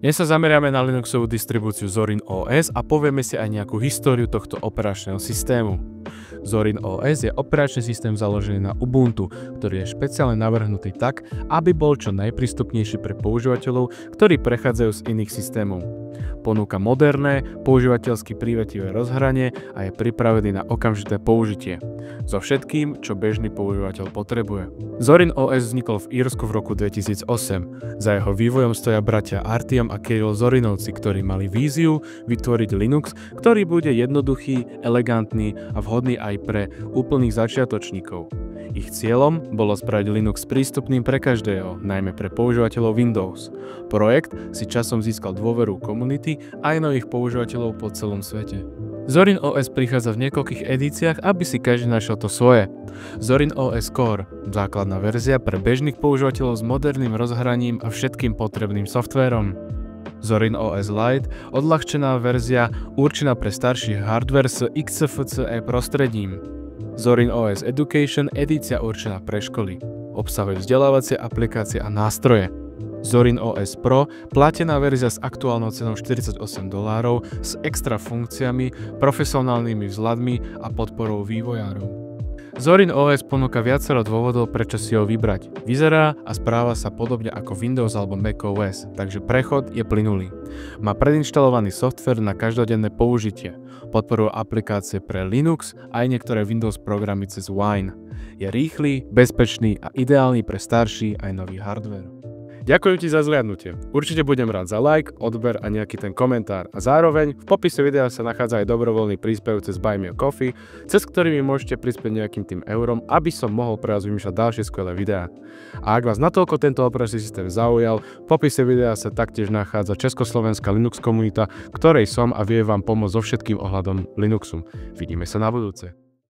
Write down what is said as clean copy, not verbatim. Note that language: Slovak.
Dnes sa zameriame na Linuxovú distribúciu Zorin OS a povieme si aj nejakú históriu tohto operačného systému. Zorin OS je operačný systém založený na Ubuntu, ktorý je špeciálne navrhnutý tak, aby bol čo najprístupnejší pre používateľov, ktorí prechádzajú z iných systémov. Ponúka moderné, používateľsky prívetivé rozhranie a je pripravený na okamžité použitie. So všetkým, čo bežný používateľ potrebuje. Zorin OS vznikol v Írsku v roku 2008. Za jeho vývojom stoja bratia Artyom a Kirill Zorinovci, ktorí mali víziu vytvoriť Linux, ktorý bude jednoduchý, elegantný a vhodný aj pre úplných začiatočníkov. Ich cieľom bolo spraviť Linux prístupným pre každého, najmä pre používateľov Windows. Projekt si časom získal dôveru komunity aj nových používateľov po celom svete. Zorin OS prichádza v niekoľkých edíciách, aby si každý našiel to svoje. Zorin OS Core, základná verzia pre bežných používateľov s moderným rozhraním a všetkým potrebným softvérom. Zorin OS Lite, odľahčená verzia určená pre starší hardware s XFCE prostredím. Zorin OS Education, edícia určená pre školy. Obsahuje vzdelávacie aplikácie a nástroje. Zorin OS Pro, platená verzia s aktuálnou cenou $48 s extra funkciami, profesionálnymi vzhľadmi a podporou vývojárov. Zorin OS ponúka viacero dôvodov, prečo si ho vybrať. Vyzerá a správa sa podobne ako Windows alebo macOS, takže prechod je plynulý. Má predinštalovaný softvér na každodenné použitie. Podporuje aplikácie pre Linux aj niektoré Windows programy cez Wine. Je rýchly, bezpečný a ideálny pre starší aj nový hardware. Ďakujem ti za zliadnutie. Určite budem rád za like, odber a nejaký ten komentár. A zároveň v popise videa sa nachádza aj dobrovoľný príspevok cez Buy Me a Coffee, cez ktorý mi môžete prispieť nejakým tým eurom, aby som mohol pre vás vymýšľať ďalšie skvelé videá. A ak vás natoľko tento operačný systém zaujal, v popise videa sa taktiež nachádza československá Linux komunita, ktorej som a vie vám pomôcť so všetkým ohľadom Linuxu. Vidíme sa na budúce.